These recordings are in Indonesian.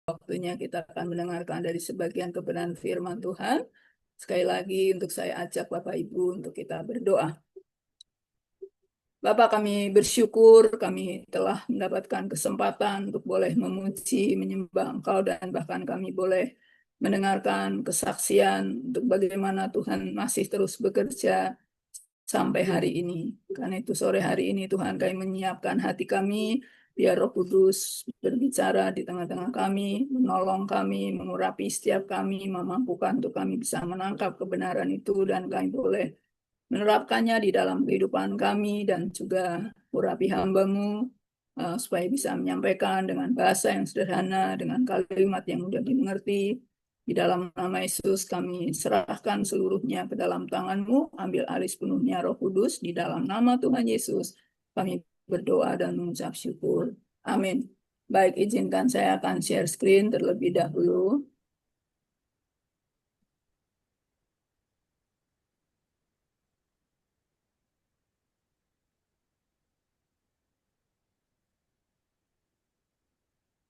waktunya kita akan mendengarkan dari sebagian kebenaran firman Tuhan. Sekali lagi untuk saya ajak Bapak Ibu untuk kita berdoa. Bapak, kami bersyukur kami telah mendapatkan kesempatan untuk boleh memuji, menyembah Engkau, dan bahkan kami boleh mendengarkan kesaksian untuk bagaimana Tuhan masih terus bekerja sampai hari ini. Karena itu sore hari ini Tuhan, kami menyiapkan hati kami, biar Roh Kudus berbicara di tengah-tengah kami, menolong kami, mengurapi setiap kami, memampukan untuk kami bisa menangkap kebenaran itu, dan kami boleh menerapkannya di dalam kehidupan kami, dan juga urapi hamba-Mu, supaya bisa menyampaikan dengan bahasa yang sederhana, dengan kalimat yang mudah dimengerti. Di dalam nama Yesus kami serahkan seluruhnya ke dalam tangan-Mu, ambil alih sepenuhnya Roh Kudus, di dalam nama Tuhan Yesus kami berdoa dan mengucap syukur. Amin. Baik, izinkan saya akan share screen terlebih dahulu.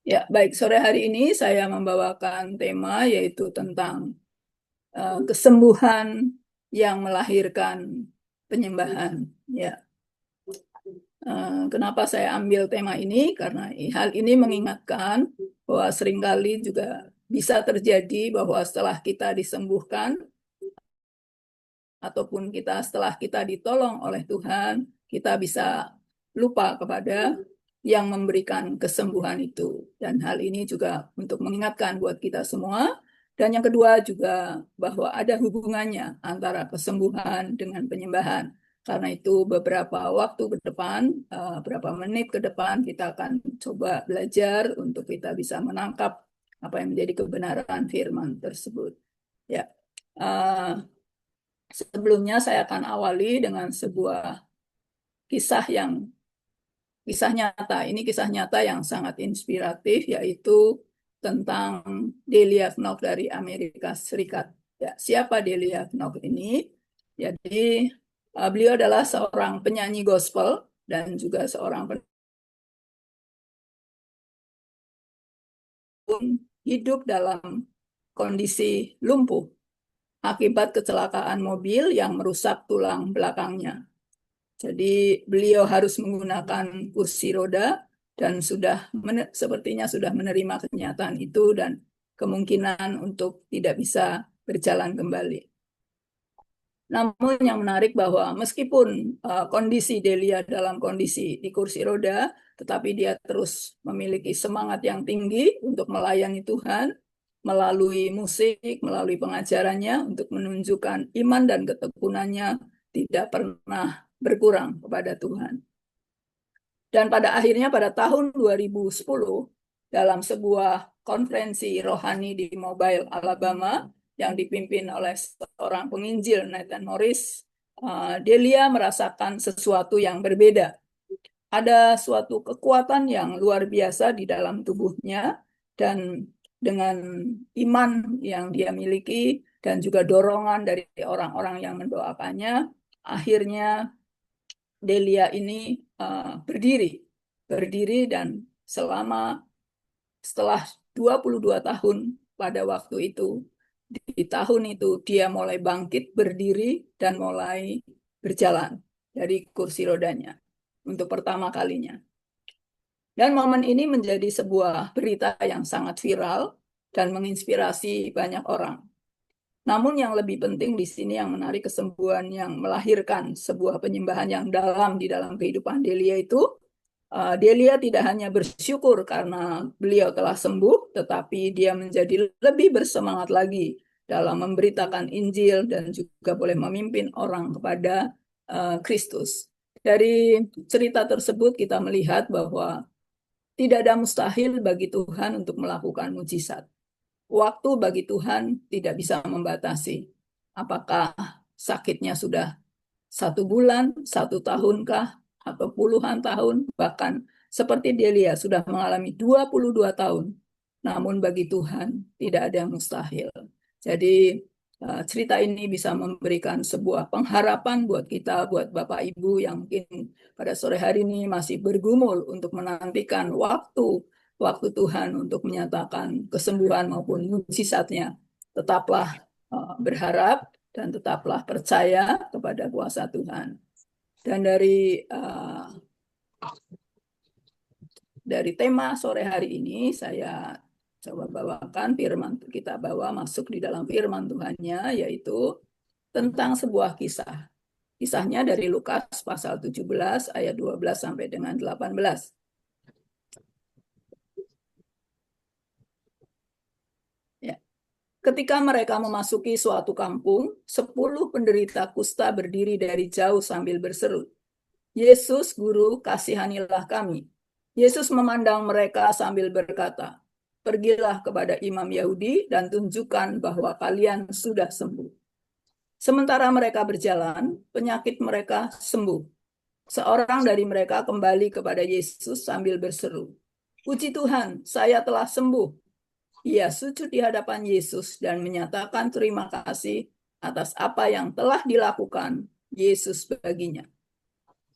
Ya, baik, sore hari ini saya membawakan tema yaitu tentang kesembuhan yang melahirkan penyembahan. Ya, kenapa saya ambil tema ini? Karena hal ini mengingatkan bahwa seringkali juga bisa terjadi bahwa setelah kita disembuhkan ataupun setelah kita ditolong oleh Tuhan, kita bisa lupa kepada yang memberikan kesembuhan itu. Dan hal ini juga untuk mengingatkan buat kita semua. Dan yang kedua juga bahwa ada hubungannya antara kesembuhan dengan penyembahan. Karena itu beberapa waktu ke depan, beberapa menit ke depan, kita akan coba belajar untuk kita bisa menangkap apa yang menjadi kebenaran firman tersebut. Ya, uh, sebelumnya saya akan awali dengan sebuah kisah yang kisah nyata. Ini kisah nyata yang sangat inspiratif, yaitu tentang Delia Knox dari Amerika Serikat. Ya, siapa Delia Knox ini? Jadi beliau adalah seorang penyanyi gospel dan juga seorang hidup dalam kondisi lumpuh akibat kecelakaan mobil yang merusak tulang belakangnya. Jadi beliau harus menggunakan kursi roda dan sepertinya sudah menerima kenyataan itu dan kemungkinan untuk tidak bisa berjalan kembali. Namun yang menarik bahwa meskipun kondisi Delia dalam kondisi di kursi roda, tetapi dia terus memiliki semangat yang tinggi untuk melayani Tuhan melalui musik, melalui pengajarannya untuk menunjukkan iman dan ketekunannya tidak pernah berkurang kepada Tuhan. Dan pada akhirnya pada tahun 2010 dalam sebuah konferensi rohani di Mobile, Alabama yang dipimpin oleh seorang penginjil Nathan Morris, Delia merasakan sesuatu yang berbeda. Ada suatu kekuatan yang luar biasa di dalam tubuhnya dan dengan iman yang dia miliki dan juga dorongan dari orang-orang yang mendoakannya, akhirnya Delia ini berdiri dan setelah 22 tahun pada waktu itu, di tahun itu dia mulai bangkit berdiri dan mulai berjalan dari kursi rodanya untuk pertama kalinya. Dan momen ini menjadi sebuah berita yang sangat viral dan menginspirasi banyak orang. Namun yang lebih penting di sini yang menarik kesembuhan yang melahirkan sebuah penyembahan yang dalam di dalam kehidupan Delia itu, Delia tidak hanya bersyukur karena beliau telah sembuh, tetapi dia menjadi lebih bersemangat lagi dalam memberitakan Injil dan juga boleh memimpin orang kepada Kristus. Dari cerita tersebut kita melihat bahwa tidak ada mustahil bagi Tuhan untuk melakukan mujizat. Waktu bagi Tuhan tidak bisa membatasi. Apakah sakitnya sudah 1 bulan, 1 tahunkah, atau puluhan tahun, bahkan seperti Delia sudah mengalami 22 tahun. Namun bagi Tuhan tidak ada yang mustahil. Jadi cerita ini bisa memberikan sebuah pengharapan buat kita, buat Bapak Ibu yang mungkin pada sore hari ini masih bergumul untuk menantikan waktu waktu Tuhan untuk menyatakan kesembuhan maupun mukjizatnya. Tetaplah berharap dan tetaplah percaya kepada kuasa Tuhan. Dan dari tema sore hari ini saya coba bawakan firman, kita bawa masuk di dalam firman Tuhannya, yaitu tentang sebuah kisah. Kisahnya dari Lukas pasal 17 ayat 12 sampai dengan 18. Ya. Ketika mereka memasuki suatu kampung, 10 penderita kusta berdiri dari jauh sambil berseru, "Yesus, Guru, kasihanilah kami." Yesus memandang mereka sambil berkata, "Pergilah kepada imam Yahudi dan tunjukkan bahwa kalian sudah sembuh." Sementara mereka berjalan, penyakit mereka sembuh. Seorang dari mereka kembali kepada Yesus sambil berseru, "Puji Tuhan, saya telah sembuh." Ia sujud di hadapan Yesus dan menyatakan terima kasih atas apa yang telah dilakukan Yesus baginya.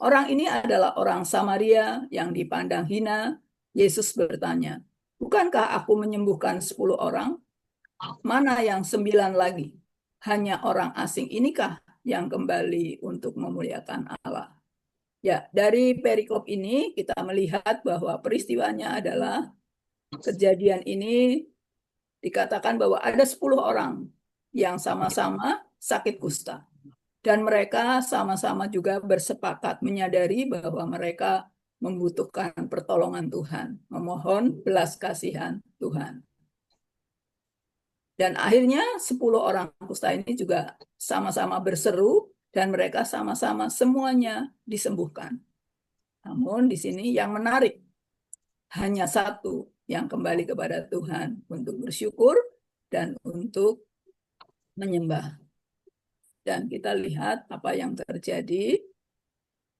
Orang ini adalah orang Samaria yang dipandang hina. Yesus bertanya, "Bukankah aku menyembuhkan 10 orang? Mana yang 9 lagi? Hanya orang asing inikah yang kembali untuk memuliakan Allah?" Ya, dari perikop ini kita melihat bahwa peristiwanya adalah kejadian ini dikatakan bahwa ada 10 orang yang sama-sama sakit kusta. Dan mereka sama-sama juga bersepakat menyadari bahwa mereka membutuhkan pertolongan Tuhan, memohon belas kasihan Tuhan. Dan akhirnya 10 orang kusta ini juga sama-sama berseru dan mereka sama-sama semuanya disembuhkan. Namun di sini yang menarik, hanya satu yang kembali kepada Tuhan untuk bersyukur dan untuk menyembah. Dan kita lihat apa yang terjadi.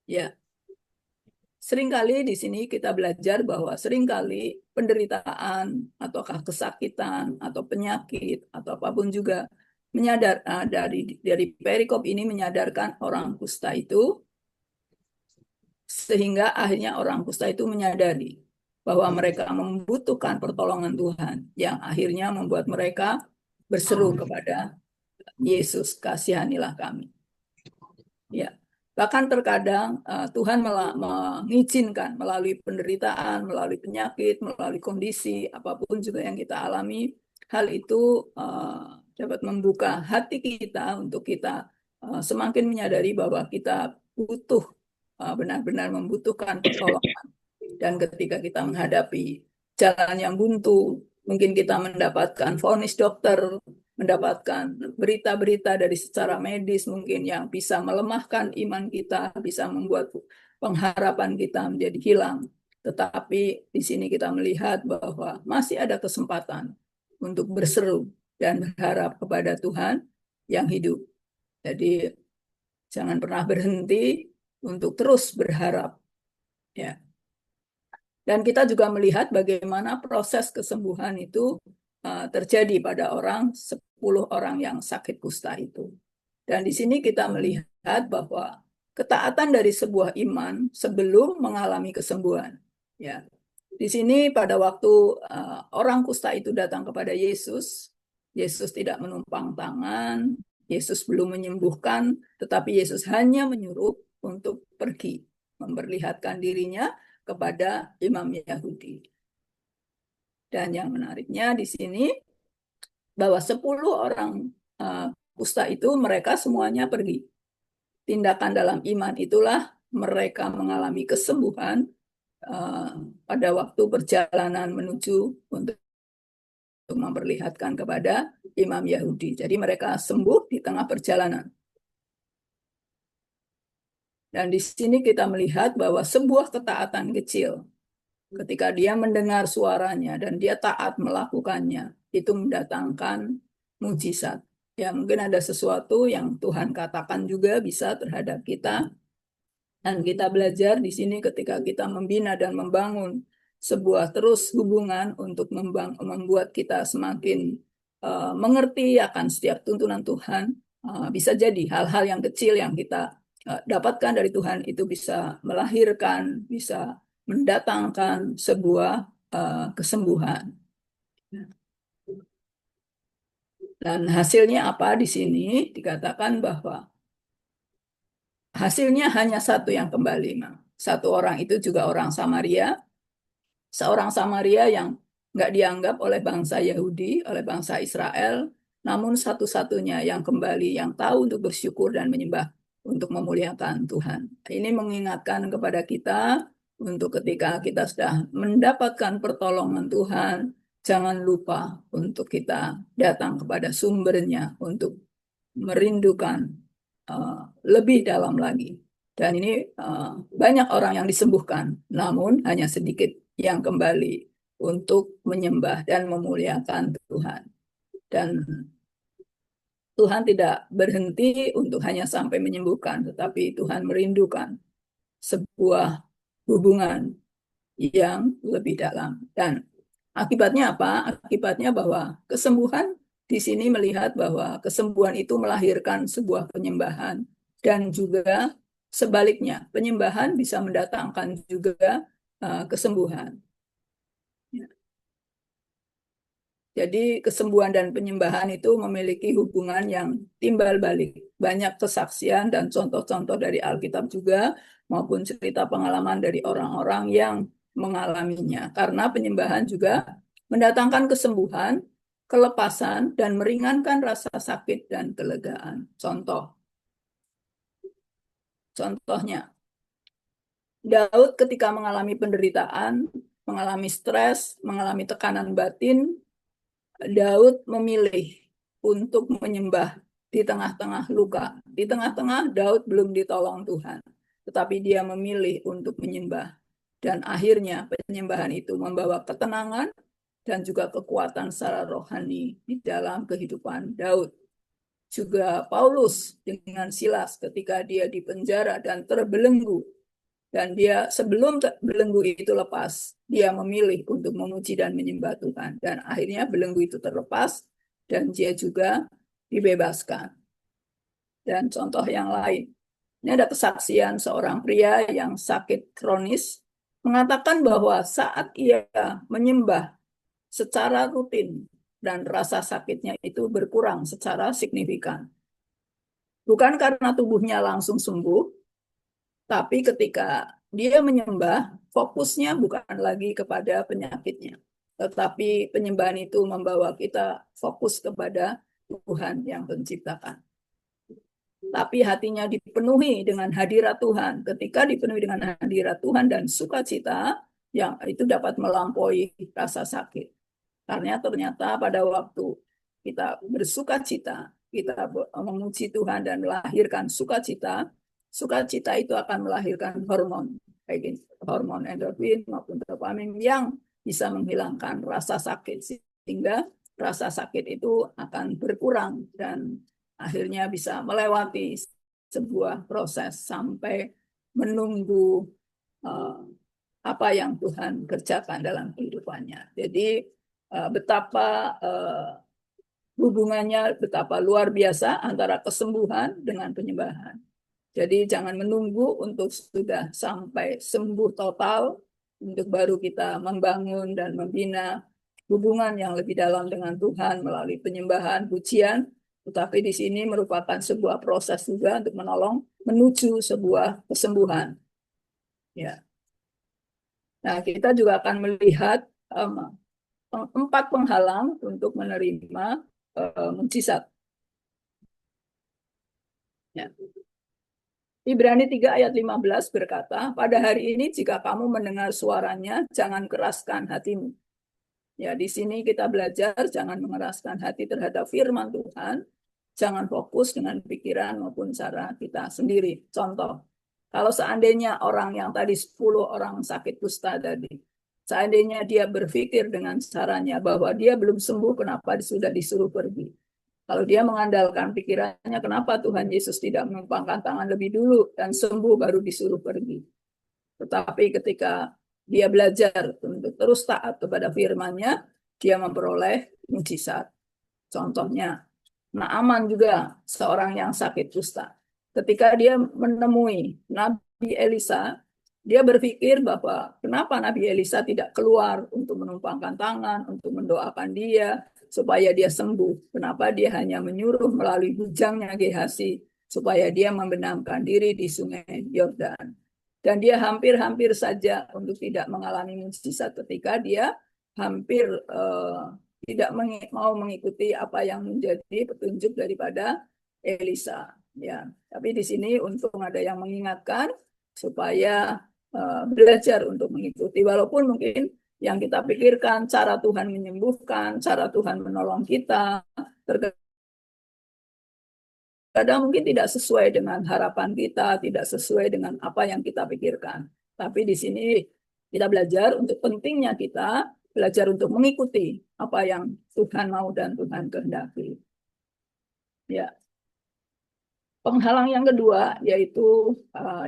Ya, seringkali di sini kita belajar bahwa seringkali penderitaan ataukah kesakitan atau penyakit atau apapun juga dari perikop ini menyadarkan orang kusta itu, sehingga akhirnya orang kusta itu menyadari bahwa mereka membutuhkan pertolongan Tuhan, yang akhirnya membuat mereka berseru kepada Yesus, "Kasihanilah kami." Ya, bahkan terkadang Tuhan mengizinkan melalui penderitaan, melalui penyakit, melalui kondisi apapun juga yang kita alami, hal itu dapat membuka hati kita untuk kita semakin menyadari bahwa kita butuh, benar-benar membutuhkan pertolongan. Dan ketika kita menghadapi jalan yang buntu, mungkin kita mendapatkan vonis dokter, mendapatkan berita-berita dari secara medis mungkin yang bisa melemahkan iman kita, bisa membuat pengharapan kita menjadi hilang. Tetapi di sini kita melihat bahwa masih ada kesempatan untuk berseru dan berharap kepada Tuhan yang hidup. Jadi jangan pernah berhenti untuk terus berharap. Ya. Dan kita juga melihat bagaimana proses kesembuhan itu terjadi pada 10 orang yang sakit kusta itu. Dan di sini kita melihat bahwa ketaatan dari sebuah iman sebelum mengalami kesembuhan. Ya, di sini pada waktu orang kusta itu datang kepada Yesus, Yesus tidak menumpang tangan, Yesus belum menyembuhkan, tetapi Yesus hanya menyuruh untuk pergi, memperlihatkan dirinya kepada imam Yahudi. Dan yang menariknya di sini bahwa 10 orang kusta itu mereka semuanya pergi. Tindakan dalam iman itulah mereka mengalami kesembuhan pada waktu perjalanan menuju untuk memperlihatkan kepada imam Yahudi. Jadi mereka sembuh di tengah perjalanan. Dan di sini kita melihat bahwa sebuah ketaatan kecil, ketika dia mendengar suaranya dan dia taat melakukannya, itu mendatangkan mujizat. Ya, mungkin ada sesuatu yang Tuhan katakan juga bisa terhadap kita. Dan kita belajar di sini ketika kita membina dan membangun sebuah terus hubungan untuk membuat kita semakin mengerti akan setiap tuntunan Tuhan. Bisa jadi hal-hal yang kecil yang kita dapatkan dari Tuhan itu bisa melahirkan, bisa mendatangkan sebuah kesembuhan. Dan hasilnya apa di sini? Dikatakan bahwa hasilnya hanya satu yang kembali. Satu orang itu juga orang Samaria, seorang Samaria yang nggak dianggap oleh bangsa Yahudi, oleh bangsa Israel, namun satu-satunya yang kembali, yang tahu untuk bersyukur dan menyembah, untuk memuliakan Tuhan. Ini mengingatkan kepada kita untuk ketika kita sudah mendapatkan pertolongan Tuhan, jangan lupa untuk kita datang kepada sumbernya, untuk merindukan lebih dalam lagi. Dan ini banyak orang yang disembuhkan, namun hanya sedikit yang kembali untuk menyembah dan memuliakan Tuhan. Dan Tuhan tidak berhenti untuk hanya sampai menyembuhkan, tetapi Tuhan merindukan sebuah hubungan yang lebih dalam. Dan akibatnya apa? Akibatnya bahwa kesembuhan di sini melihat bahwa kesembuhan itu melahirkan sebuah penyembahan, dan juga sebaliknya, penyembahan bisa mendatangkan juga kesembuhan. Jadi kesembuhan dan penyembahan itu memiliki hubungan yang timbal balik. Banyak kesaksian dan contoh-contoh dari Alkitab juga, maupun cerita pengalaman dari orang-orang yang mengalaminya. Karena penyembahan juga mendatangkan kesembuhan, kelepasan, dan meringankan rasa sakit dan kelegaan. Contohnya, Daud ketika mengalami penderitaan, mengalami stres, mengalami tekanan batin, Daud memilih untuk menyembah di tengah-tengah luka. Di tengah-tengah Daud belum ditolong Tuhan, tetapi dia memilih untuk menyembah. Dan akhirnya penyembahan itu membawa ketenangan dan juga kekuatan secara rohani di dalam kehidupan Daud. Juga Paulus dengan Silas ketika dia di penjara dan terbelenggu, dan dia sebelum belenggu itu lepas, dia memilih untuk memuji dan menyembah Tuhan. Dan akhirnya belenggu itu terlepas dan dia juga dibebaskan. Dan contoh yang lain, ini ada kesaksian seorang pria yang sakit kronis, mengatakan bahwa saat ia menyembah secara rutin dan rasa sakitnya itu berkurang secara signifikan. Bukan karena tubuhnya langsung sembuh, tapi ketika dia menyembah, fokusnya bukan lagi kepada penyakitnya, tetapi penyembahan itu membawa kita fokus kepada Tuhan yang menciptakan. Tapi hatinya dipenuhi dengan hadirat Tuhan. Ketika dipenuhi dengan hadirat Tuhan dan sukacita, yang itu dapat melampaui rasa sakit. Karena ternyata pada waktu kita bersukacita, kita memuji Tuhan dan melahirkan sukacita, sukacita itu akan melahirkan hormon, baik hormon endorfin maupun dopamin yang bisa menghilangkan rasa sakit, sehingga rasa sakit itu akan berkurang dan akhirnya bisa melewati sebuah proses sampai menunggu apa yang Tuhan kerjakan dalam kehidupannya. Jadi betapa hubungannya, betapa luar biasa antara kesembuhan dengan penyembahan. Jadi jangan menunggu untuk sudah sampai sembuh total untuk baru kita membangun dan membina hubungan yang lebih dalam dengan Tuhan melalui penyembahan, pujian, tetapi di sini merupakan sebuah proses juga untuk menolong menuju sebuah kesembuhan. Ya. Nah, kita juga akan melihat 4 penghalang untuk menerima mukjizat. Ya. Ibrani 3 ayat 15 berkata, pada hari ini jika kamu mendengar suaranya, jangan keraskan hatimu. Ya, di sini kita belajar jangan mengeraskan hati terhadap firman Tuhan, jangan fokus dengan pikiran maupun cara kita sendiri. Contoh, kalau seandainya orang yang tadi 10 orang sakit kusta tadi, seandainya dia berpikir dengan caranya bahwa dia belum sembuh, kenapa sudah disuruh pergi? Kalau dia mengandalkan pikirannya, kenapa Tuhan Yesus tidak menumpangkan tangan lebih dulu dan sembuh baru disuruh pergi? Tetapi ketika dia belajar untuk terus taat kepada firman-Nya, dia memperoleh mukjizat. Contohnya, Naaman juga seorang yang sakit kusta. Ketika dia menemui Nabi Elisa, Dia berpikir bahwa kenapa Nabi Elisa tidak keluar untuk menumpangkan tangan, untuk mendoakan dia supaya dia sembuh. Kenapa dia hanya menyuruh melalui bujangnya Gehazi supaya dia membenamkan diri di sungai Yordan. Dan dia hampir-hampir saja untuk tidak mengalami mukjizat ketika dia hampir tidak mau mengikuti apa yang menjadi petunjuk daripada Elisa. Ya, tapi di sini untung ada yang mengingatkan supaya belajar untuk mengikuti. Walaupun mungkin yang kita pikirkan cara Tuhan menyembuhkan, cara Tuhan menolong kita, kadang mungkin tidak sesuai dengan harapan kita, tidak sesuai dengan apa yang kita pikirkan. Tapi di sini kita belajar untuk pentingnya kita belajar untuk mengikuti apa yang Tuhan mau dan Tuhan kehendaki. Ya. Penghalang yang kedua yaitu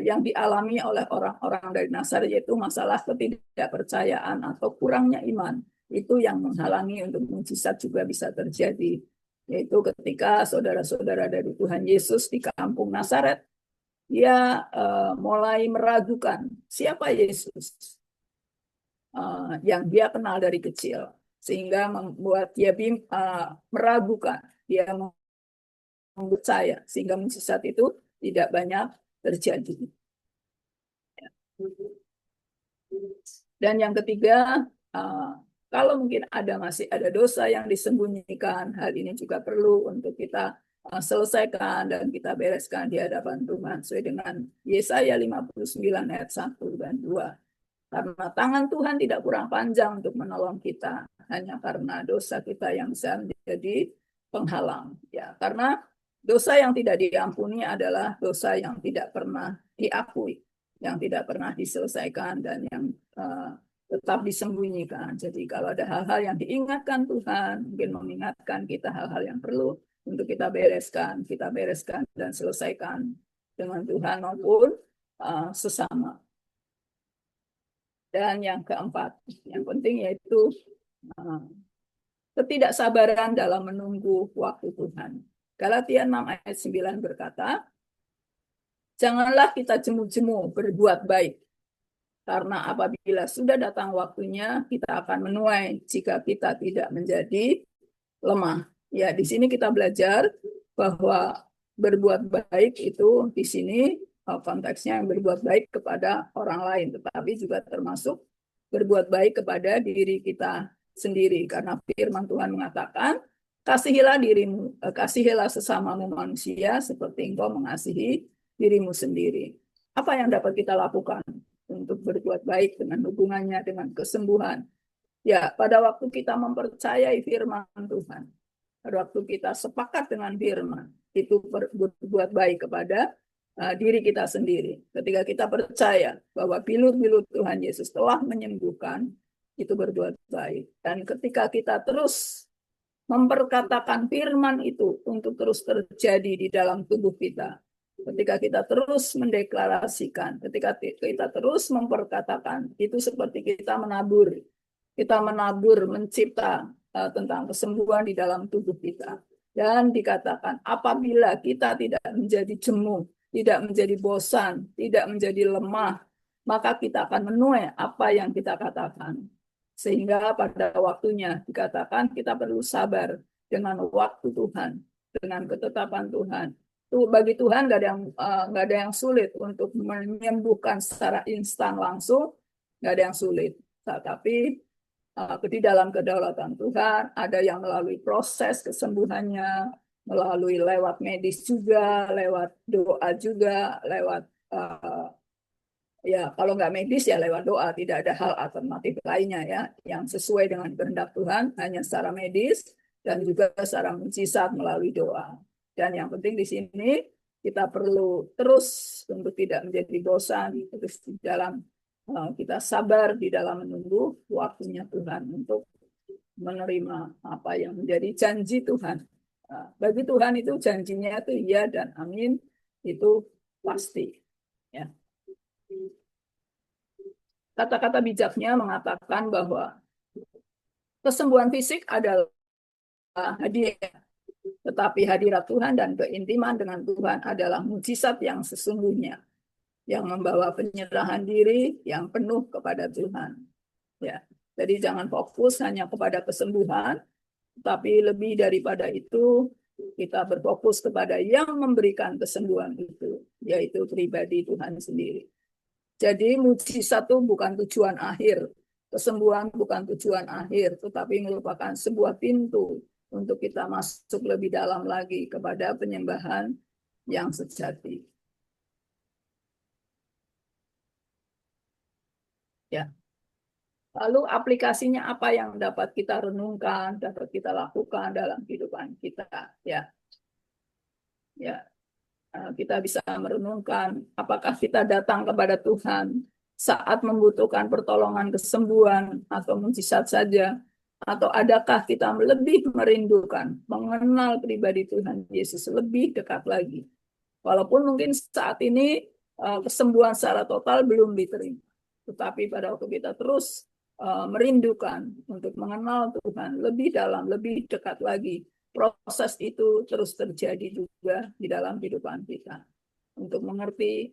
yang dialami oleh orang-orang dari Nazaret, yaitu masalah ketidakpercayaan atau kurangnya iman. Itu yang menghalangi untuk mukjizat juga bisa terjadi. Yaitu ketika saudara-saudara dari Tuhan Yesus di kampung Nazaret, dia mulai meragukan siapa Yesus yang dia kenal dari kecil. Sehingga membuat dia meragukan, dia percaya sehingga mukjizat itu tidak banyak terjadi. Dan yang ketiga, kalau mungkin masih ada dosa yang disembunyikan, hal ini juga perlu untuk kita selesaikan dan kita bereskan di hadapan Tuhan sesuai dengan Yesaya 59 ayat 1 dan 2. Karena tangan Tuhan tidak kurang panjang untuk menolong kita, hanya karena dosa kita yang bisa menjadi penghalang. Ya, karena dosa yang tidak diampuni adalah dosa yang tidak pernah diakui, yang tidak pernah diselesaikan, dan yang tetap disembunyikan. Jadi kalau ada hal-hal yang diingatkan Tuhan, mungkin mengingatkan kita hal-hal yang perlu untuk kita bereskan dan selesaikan dengan Tuhan maupun sesama. Dan yang keempat, yang penting yaitu ketidaksabaran dalam menunggu waktu Tuhan. Galatia 6 ayat 9 berkata, janganlah kita jemu-jemu berbuat baik, karena apabila sudah datang waktunya, kita akan menuai jika kita tidak menjadi lemah. Ya, di sini kita belajar bahwa berbuat baik itu di sini konteksnya yang berbuat baik kepada orang lain, tetapi juga termasuk berbuat baik kepada diri kita sendiri. Karena firman Tuhan mengatakan, kasihilah sesamamu manusia seperti engkau mengasihi dirimu sendiri. Apa yang dapat kita lakukan untuk berbuat baik dengan hubungannya dengan kesembuhan? Ya, pada waktu kita mempercayai firman Tuhan, pada waktu kita sepakat dengan firman, itu berbuat baik kepada diri kita sendiri. Ketika kita percaya bahwa bilut-bilut Tuhan Yesus telah menyembuhkan, itu berbuat baik. Dan ketika kita terus memperkatakan firman itu untuk terus terjadi di dalam tubuh kita, ketika kita terus mendeklarasikan, ketika kita terus memperkatakan, itu seperti kita menabur. Kita menabur, mencipta tentang kesembuhan di dalam tubuh kita. Dan dikatakan, apabila kita tidak menjadi jemu, tidak menjadi bosan, tidak menjadi lemah, maka kita akan menuai apa yang kita katakan. Sehingga pada waktunya dikatakan kita perlu sabar dengan waktu Tuhan, dengan ketetapan Tuhan. Bagi Tuhan nggak ada yang sulit untuk menyembuhkan secara instan langsung, nggak ada yang sulit. Tapi di dalam kedaulatan Tuhan ada yang melalui proses kesembuhannya, melalui lewat medis juga, lewat doa juga, lewat ya kalau nggak medis ya lewat doa, tidak ada hal alternatif lainnya ya yang sesuai dengan kehendak Tuhan, hanya secara medis dan juga secara mukjizat melalui doa. Dan yang penting di sini kita perlu terus untuk tidak menjadi bosan, terus di dalam kita sabar di dalam menunggu waktunya Tuhan untuk menerima apa yang menjadi janji Tuhan. Bagi Tuhan itu janjinya itu iya dan amin, itu pasti. Ya. Kata-kata bijaknya mengatakan bahwa kesembuhan fisik adalah hadiah, tetapi hadirat Tuhan dan keintiman dengan Tuhan adalah mukjizat yang sesungguhnya. yang membawa penyerahan diri yang penuh kepada Tuhan. Ya, jadi jangan fokus hanya kepada kesembuhan, tapi lebih daripada itu kita berfokus kepada yang memberikan kesembuhan itu, yaitu pribadi Tuhan sendiri. Jadi mujizat itu bukan tujuan akhir, kesembuhan bukan tujuan akhir, tetapi merupakan sebuah pintu untuk kita masuk lebih dalam lagi kepada penyembahan yang sejati. Ya. Lalu aplikasinya apa yang dapat kita renungkan, dapat kita lakukan dalam kehidupan kita? Ya, ya, kita bisa merenungkan apakah kita datang kepada Tuhan saat membutuhkan pertolongan kesembuhan atau mujizat saja, atau adakah kita lebih merindukan mengenal pribadi Tuhan Yesus lebih dekat lagi? Walaupun mungkin saat ini kesembuhan secara total belum diterima, tetapi pada waktu kita terus merindukan untuk mengenal Tuhan lebih dalam, lebih dekat lagi, proses itu terus terjadi juga di dalam kehidupan kita. Untuk mengerti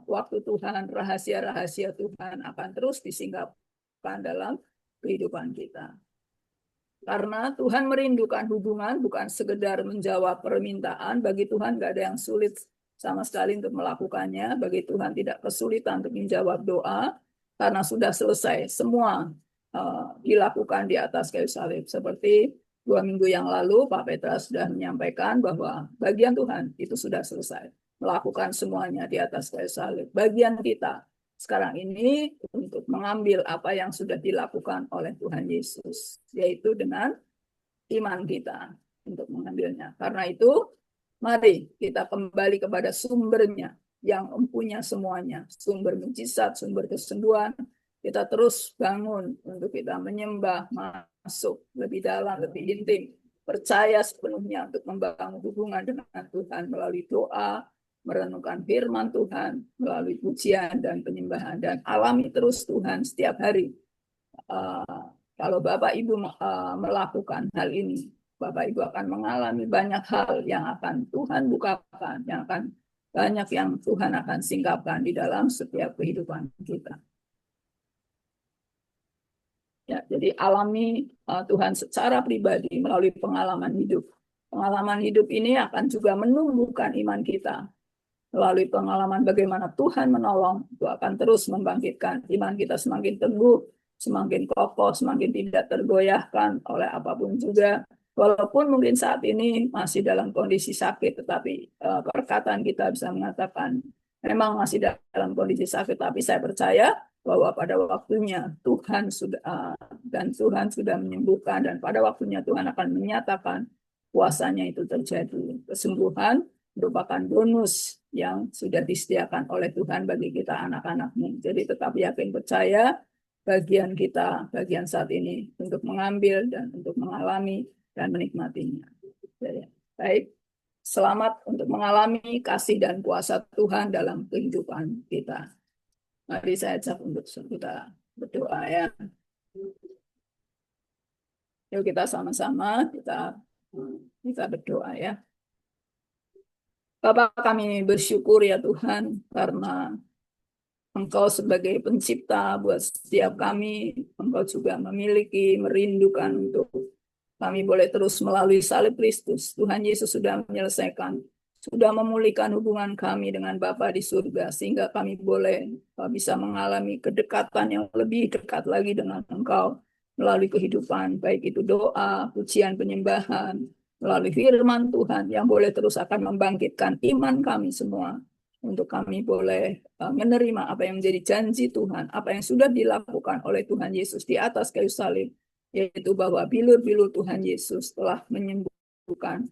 waktu Tuhan, rahasia-rahasia Tuhan akan terus disingkapkan dalam kehidupan kita. Karena Tuhan merindukan hubungan, bukan sekedar menjawab permintaan. Bagi Tuhan nggak ada yang sulit sama sekali untuk melakukannya. Bagi Tuhan tidak kesulitan untuk menjawab doa, karena sudah selesai. Semua dilakukan di atas kayu salib. Seperti 2 minggu yang lalu, Pak Petra sudah menyampaikan bahwa bagian Tuhan itu sudah selesai. Melakukan semuanya di atas kayu salib. Bagian kita sekarang ini untuk mengambil apa yang sudah dilakukan oleh Tuhan Yesus, yaitu dengan iman kita untuk mengambilnya. Karena itu, mari kita kembali kepada sumbernya yang mempunyai semuanya, sumber mujizat, sumber kesembuhan. Kita terus bangun untuk kita menyembah, masuk lebih dalam, lebih intim, percaya sepenuhnya untuk membangun hubungan dengan Tuhan melalui doa, merenungkan firman Tuhan melalui pujian dan penyembahan, dan alami terus Tuhan setiap hari. Kalau Bapak Ibu melakukan hal ini, Bapak Ibu akan mengalami banyak hal yang akan Tuhan bukakan, yang akan banyak yang Tuhan akan singkapkan di dalam setiap kehidupan kita. Ya, jadi alami Tuhan secara pribadi melalui pengalaman hidup. Pengalaman hidup ini akan juga menumbuhkan iman kita. Melalui pengalaman bagaimana Tuhan menolong, itu akan terus membangkitkan iman kita semakin teguh, semakin kokoh, semakin tidak tergoyahkan oleh apapun juga. Walaupun mungkin saat ini masih dalam kondisi sakit, tetapi perkataan kita bisa mengatakan memang masih dalam kondisi sakit, tapi saya percaya bahwa pada waktunya Tuhan sudah menyembuhkan, dan pada waktunya Tuhan akan menyatakan kuasanya itu terjadi. Kesembuhan merupakan bonus yang sudah disediakan oleh Tuhan bagi kita anak-anaknya. Jadi tetap yakin percaya bagian kita, bagian saat ini untuk mengambil dan untuk mengalami dan menikmatinya. Jadi, baik, selamat untuk mengalami kasih dan kuasa Tuhan dalam kehidupan kita. Mari saya ajak untuk kita berdoa ya. Yuk kita sama-sama kita berdoa ya. Bapak, kami bersyukur ya Tuhan karena Engkau sebagai pencipta buat setiap kami, Engkau juga memiliki, merindukan untuk kami boleh terus melalui salib Kristus. Tuhan Yesus sudah menyelesaikan, sudah memulihkan hubungan kami dengan Bapa di surga, sehingga kami boleh bisa mengalami kedekatan yang lebih dekat lagi dengan Engkau melalui kehidupan, baik itu doa, pujian, penyembahan, melalui firman Tuhan yang boleh terus akan membangkitkan iman kami semua, untuk kami boleh menerima apa yang menjadi janji Tuhan, apa yang sudah dilakukan oleh Tuhan Yesus di atas kayu salib, yaitu bahwa bilur-bilur Tuhan Yesus telah menyembuhkan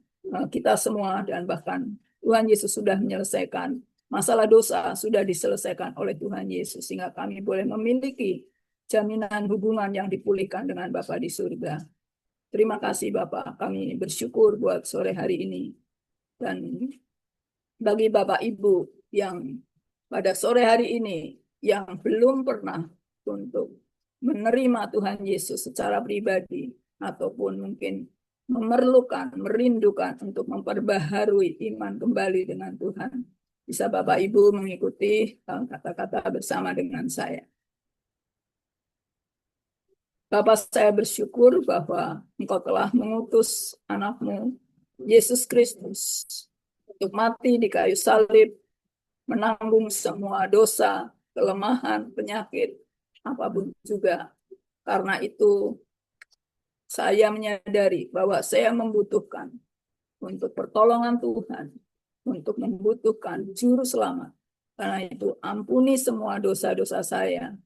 kita semua, dan bahkan Tuhan Yesus sudah menyelesaikan masalah dosa, sudah diselesaikan oleh Tuhan Yesus, sehingga kami boleh memiliki jaminan hubungan yang dipulihkan dengan Bapa di surga. Terima kasih Bapak, kami bersyukur buat sore hari ini. Dan bagi Bapak Ibu yang pada sore hari ini yang belum pernah untuk menerima Tuhan Yesus secara pribadi, ataupun mungkin memerlukan, merindukan untuk memperbaharui iman kembali dengan Tuhan, Bisa Bapak Ibu mengikuti kata-kata bersama dengan saya. Bapa, saya bersyukur bahwa Engkau telah mengutus anak-Mu, Yesus Kristus, untuk mati di kayu salib, menanggung semua dosa, kelemahan, penyakit, apapun juga. Karena itu, saya menyadari bahwa saya membutuhkan untuk pertolongan Tuhan, untuk membutuhkan juru selamat. Karena itu, ampuni semua dosa-dosa saya,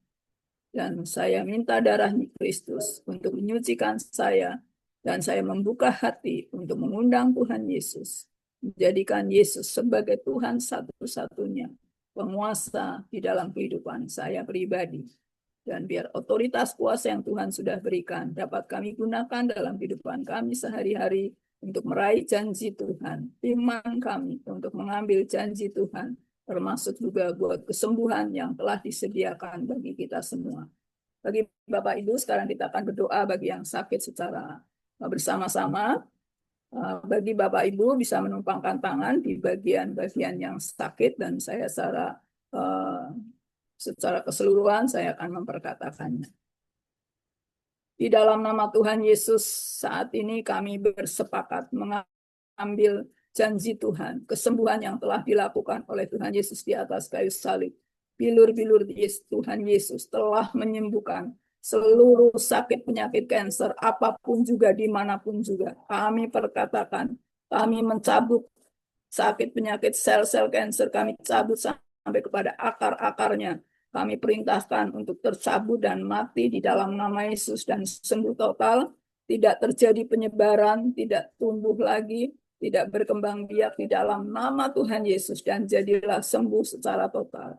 dan saya minta darah Kristus untuk menyucikan saya, dan saya membuka hati untuk mengundang Tuhan Yesus, menjadikan Yesus sebagai Tuhan satu-satunya, penguasa di dalam kehidupan saya pribadi. Dan biar otoritas kuasa yang Tuhan sudah berikan dapat kami gunakan dalam kehidupan kami sehari-hari untuk meraih janji Tuhan, iman kami untuk mengambil janji Tuhan, termasuk juga buat kesembuhan yang telah disediakan bagi kita semua. Bagi Bapak Ibu, sekarang kita akan berdoa bagi yang sakit secara bersama-sama. Bagi Bapak Ibu bisa menumpangkan tangan di bagian-bagian yang sakit, dan saya secara keseluruhan saya akan memperkatakannya. Di dalam nama Tuhan Yesus, saat ini kami bersepakat mengambil janji Tuhan, kesembuhan yang telah dilakukan oleh Tuhan Yesus di atas kayu salib. Bilur-bilur Tuhan Yesus telah menyembuhkan seluruh sakit penyakit kanker, apapun juga, dimanapun juga. Kami perkatakan, kami mencabut sakit penyakit sel-sel kanker, kami cabut sampai kepada akar-akarnya. Kami perintahkan untuk tercabut dan mati di dalam nama Yesus dan sembuh total, tidak terjadi penyebaran, tidak tumbuh lagi, tidak berkembang biak di dalam nama Tuhan Yesus, dan jadilah sembuh secara total.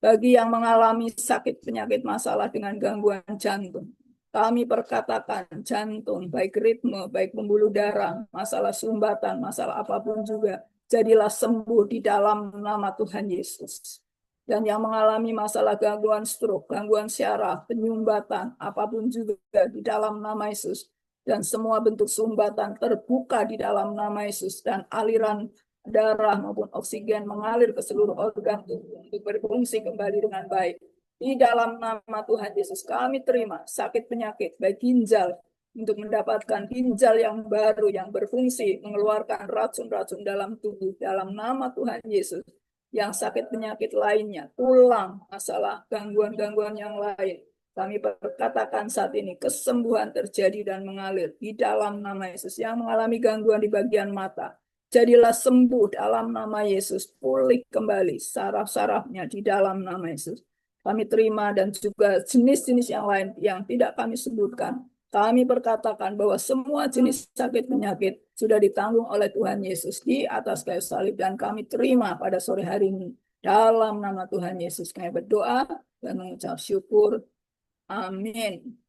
Bagi yang mengalami sakit penyakit masalah dengan gangguan jantung, kami perkatakan jantung, baik ritme, baik pembuluh darah, masalah sumbatan, masalah apapun juga, jadilah sembuh di dalam nama Tuhan Yesus. Dan yang mengalami masalah gangguan stroke, gangguan syaraf, penyumbatan, apapun juga di dalam nama Yesus. Dan semua bentuk sumbatan terbuka di dalam nama Yesus. Dan aliran darah maupun oksigen mengalir ke seluruh organ untuk berfungsi kembali dengan baik. Di dalam nama Tuhan Yesus kami terima sakit penyakit, baik ginjal, untuk mendapatkan ginjal yang baru yang berfungsi mengeluarkan racun-racun dalam tubuh dalam nama Tuhan Yesus. Yang sakit penyakit lainnya, tulang, masalah gangguan-gangguan yang lain, kami perkatakan saat ini kesembuhan terjadi dan mengalir di dalam nama Yesus. Yang mengalami gangguan di bagian mata, jadilah sembuh dalam nama Yesus, pulih kembali saraf-sarafnya di dalam nama Yesus. Kami terima, dan juga jenis-jenis yang lain yang tidak kami sebutkan. Kami perkatakan bahwa semua jenis sakit penyakit sudah ditanggung oleh Tuhan Yesus di atas kayu salib, dan kami terima pada sore hari ini. Dalam nama Tuhan Yesus kami berdoa dan mengucap syukur. Amin.